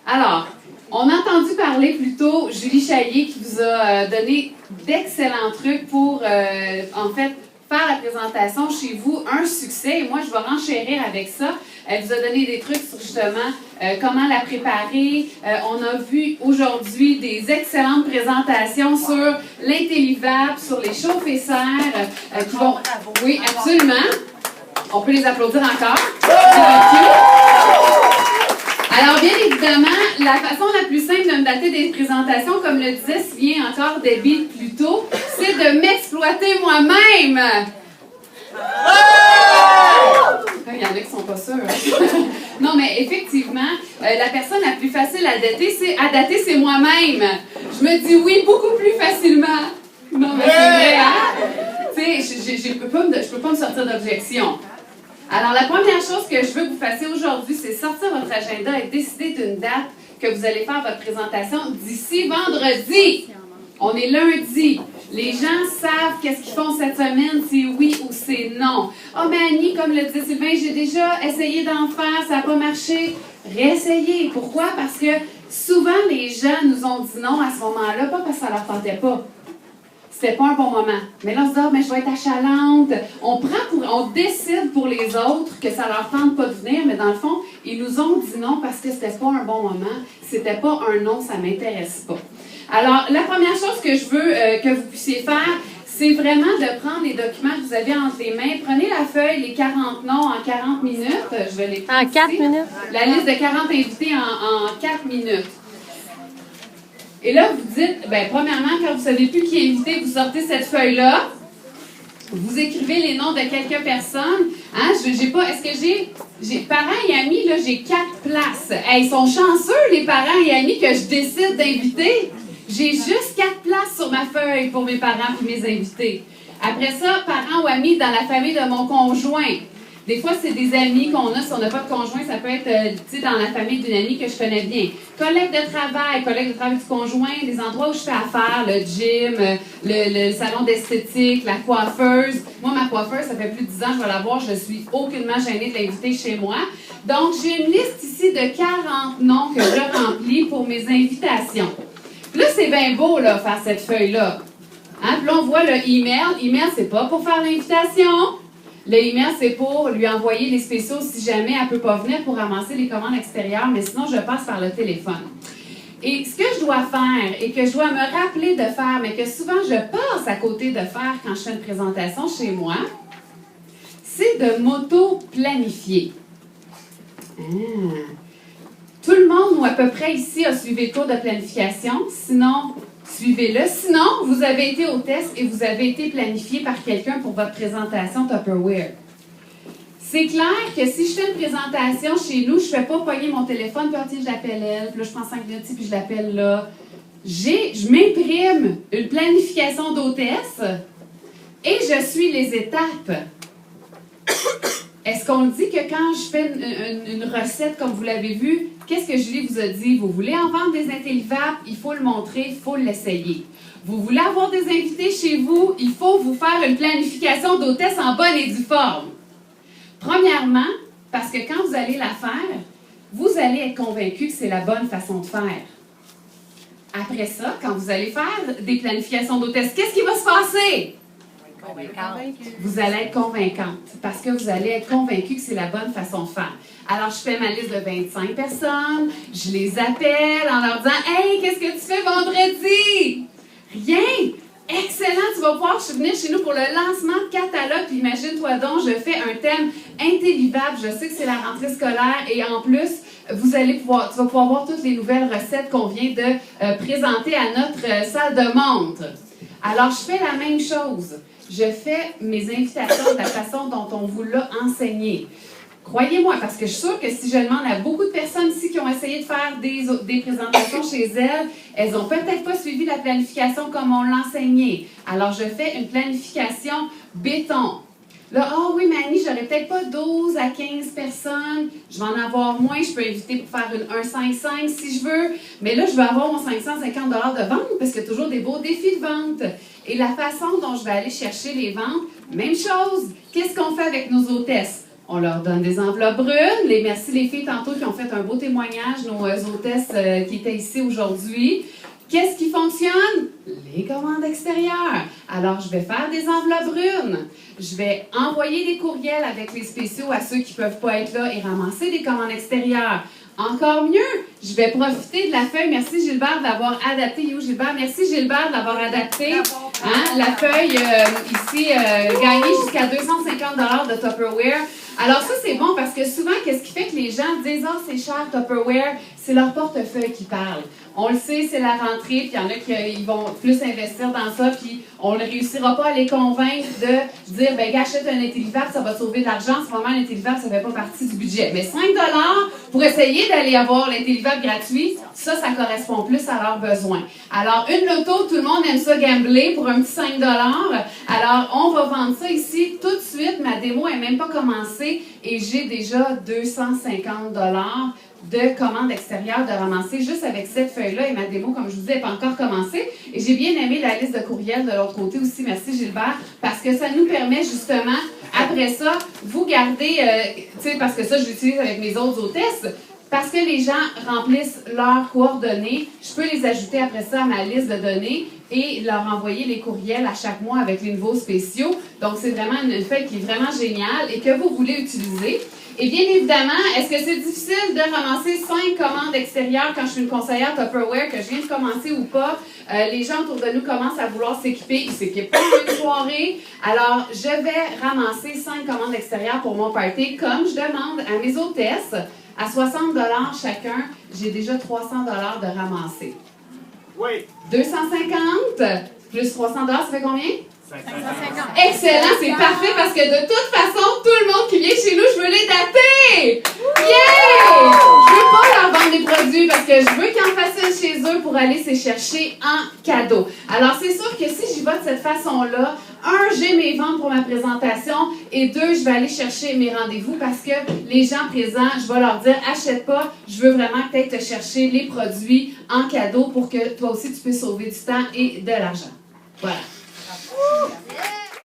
Alors, on a entendu parler plus tôt Julie Chaillier qui vous a donné d'excellents trucs pour, en fait, faire la présentation chez vous, un succès. Et moi, je vais renchérir avec ça. Elle vous a donné des trucs sur justement comment la préparer. On a vu aujourd'hui des excellentes présentations sur l'Intellivable, sur les chauffets-serres qui vont... Oui, absolument. On peut les applaudir encore. Alors, bien évidemment, la façon la plus simple de me dater des présentations, comme le disait si bien encore Debbie plus tôt, c'est de m'exploiter moi-même. Il y en a qui ne sont pas sûrs. Non, mais effectivement, la personne la plus facile à dater, c'est moi-même. Je me dis oui beaucoup plus facilement. Non, mais c'est vrai, hein? Tu sais, je peux pas me sortir d'objection. Alors, la première chose que je veux que vous fassiez aujourd'hui, c'est sortir votre agenda et décider d'une date que vous allez faire votre présentation d'ici vendredi. On est lundi. Les gens savent qu'est-ce qu'ils font cette semaine, c'est oui ou c'est non. « Oh, mais Annie, comme le disait Sylvain, j'ai déjà essayé d'en faire, ça n'a pas marché. » Réessayez. Pourquoi? Parce que souvent, les gens nous ont dit non à ce moment-là, pas parce que ça leur tentait pas. C'était pas un bon moment. Mais là, on se dit, mais je vais être achalante. On décide pour les autres que ça leur tente pas de venir, mais dans le fond, ils nous ont dit non parce que c'était pas un bon moment. C'était pas un non, ça m'intéresse pas. Alors, la première chose que je veux que vous puissiez faire, c'est vraiment de prendre les documents que vous avez entre les mains. Prenez la feuille, les 40 noms en 40 minutes. Je vais les prendre en 4 minutes? La liste de 40 invités en 4 minutes. Et là, vous dites, bien, premièrement, quand vous ne savez plus qui est invité, vous sortez cette feuille-là, vous écrivez les noms de quelques personnes. Hein, est-ce que j'ai parents et amis, là, j'ai 4 places. Hey, ils sont chanceux, les parents et amis, que je décide d'inviter. J'ai juste 4 places sur ma feuille pour mes parents et mes invités. Après ça, parents ou amis dans la famille de mon conjoint. Des fois, c'est des amis qu'on a. Si on n'a pas de conjoint, ça peut être dans la famille d'une amie que je connais bien. Collègues de travail du conjoint, des endroits où je fais affaire, le gym, le salon d'esthétique, la coiffeuse. Moi, ma coiffeuse, ça fait plus de 10 ans que je vais la voir. Je suis aucunement gênée de l'inviter chez moi. Donc, j'ai une liste ici de 40 noms que je remplis pour mes invitations. Là, c'est bien beau, là, faire cette feuille-là. Hein? Puis là, on voit le email. Email, c'est pas pour faire l'invitation. Le email, c'est pour lui envoyer les spéciaux si jamais elle ne peut pas venir pour ramasser les commandes extérieures, mais sinon, je passe par le téléphone. Et ce que je dois faire et que je dois me rappeler de faire, mais que souvent je passe à côté de faire quand je fais une présentation chez moi, c'est de m'auto-planifier. Tout le monde, ou à peu près ici, a suivi le cours de planification. Sinon, suivez-le. Sinon, vous avez été au test et vous avez été planifié par quelqu'un pour votre présentation Tupperware. C'est clair que si je fais une présentation chez nous, je ne fais pas pogner mon téléphone, puis je l'appelle elle, puis là, je prends 5 minutes, puis je l'appelle là. Je m'imprime une planification d'hôtesse et je suis les étapes. Est-ce qu'on dit que quand je fais une recette, comme vous l'avez vu, qu'est-ce que Julie vous a dit? Vous voulez en vendre des Intellivables? Il faut le montrer, il faut l'essayer. Vous voulez avoir des invités chez vous? Il faut vous faire une planification d'hôtesse en bonne et due forme. Premièrement, parce que quand vous allez la faire, vous allez être convaincu que c'est la bonne façon de faire. Après ça, quand vous allez faire des planifications d'hôtesse, qu'est-ce qui va se passer? Vous allez être convaincante parce que vous allez être convaincu que c'est la bonne façon de faire. Alors, je fais ma liste de 25 personnes, je les appelle en leur disant « Hey, qu'est-ce que tu fais vendredi? » Rien! Excellent! Tu vas pouvoir venir chez nous pour le lancement de catalogue. Puis imagine-toi donc, je fais un thème Intellivable. Je sais que c'est la rentrée scolaire et en plus, tu vas pouvoir voir toutes les nouvelles recettes qu'on vient de présenter à notre salle de montre. Alors, je fais la même chose. Je fais mes invitations de la façon dont on vous l'a enseigné. Croyez-moi, parce que je suis sûre que si je demande à beaucoup de personnes ici qui ont essayé de faire des présentations chez elles n'ont peut-être pas suivi la planification comme on l'a enseigné. Alors, je fais une planification béton. Là, oui, mais Annie, j'aurais peut-être pas 12 à 15 personnes. Je vais en avoir moins. Je peux inviter pour faire un 5-5 si je veux. Mais là, je vais avoir mon 550 $ de vente parce qu'il y a toujours des beaux défis de vente. Et la façon dont je vais aller chercher les ventes, même chose. Qu'est-ce qu'on fait avec nos hôtesses? On leur donne des enveloppes brunes. Merci les filles tantôt qui ont fait un beau témoignage, nos hôtesses qui étaient ici aujourd'hui. Qu'est-ce qui fonctionne? Les commandes extérieures. Alors, je vais faire des enveloppes brunes. Je vais envoyer des courriels avec les spéciaux à ceux qui ne peuvent pas être là et ramasser des commandes extérieures. Encore mieux, je vais profiter de la feuille. Merci Gilbert de l'avoir adaptée. Gilbert, merci Gilbert de l'avoir adaptée. Hein? La feuille ici, gagnée jusqu'à 250$ de Tupperware. Alors ça, c'est bon parce que souvent, qu'est-ce qui fait que les gens disent « Ah, c'est cher Tupperware », c'est leur portefeuille qui parle. On le sait, c'est la rentrée, puis il y en a qui vont plus investir dans ça, puis on ne réussira pas à les convaincre de dire « ben gars, achète un Intellivac, ça va te sauver de l'argent. » En ce moment, l'Intellivac, ça ne fait pas partie du budget. Mais 5$ pour essayer d'aller avoir l'Intellivac gratuit, ça correspond plus à leurs besoins. Alors, une loto, tout le monde aime ça gambler pour un petit 5$. Alors, on va vendre ça ici tout de suite. Ma démo n'est même pas commencée et j'ai déjà 250$ de commandes extérieures de ramasser juste avec cette feuille-là. Et ma démo, comme je vous dis, n'est pas encore commencée. Et j'ai bien aimé la liste de courriels de l'autre côté aussi. Merci Gilbert. Parce que ça nous permet justement, après ça, vous gardez, tu sais, parce que ça, je l'utilise avec mes autres hôtesses. Parce que les gens remplissent leurs coordonnées, je peux les ajouter après ça à ma liste de données et leur envoyer les courriels à chaque mois avec les nouveaux spéciaux. Donc, c'est vraiment une feuille qui est vraiment géniale et que vous voulez utiliser. Et bien évidemment, est-ce que c'est difficile de ramasser 5 commandes extérieures quand je suis une conseillère Tupperware, que je viens de commencer ou pas? Les gens autour de nous commencent à vouloir s'équiper. Ils s'équipent pas en une soirée. Alors, je vais ramasser 5 commandes extérieures pour mon party, comme je demande à mes hôtesses. À 60$ chacun, j'ai déjà 300$ de ramasser. Oui. 250 plus 300$, ça fait combien? 550. Excellent, c'est parfait parce que de toute façon, tout le monde qui vient chez nous, je veux les dater! Yeah! Je veux pas leur vendre des produits parce que je veux qu'ils en fassent un chez eux pour aller se chercher en cadeau. Alors, c'est sûr que si j'y vais de cette façon-là, 1, j'ai mes ventes pour ma présentation et 2, je vais aller chercher mes rendez-vous parce que les gens présents, je vais leur dire, achète pas, je veux vraiment que tu ailles te chercher les produits en cadeau pour que toi aussi tu puisses sauver du temps et de l'argent. Voilà.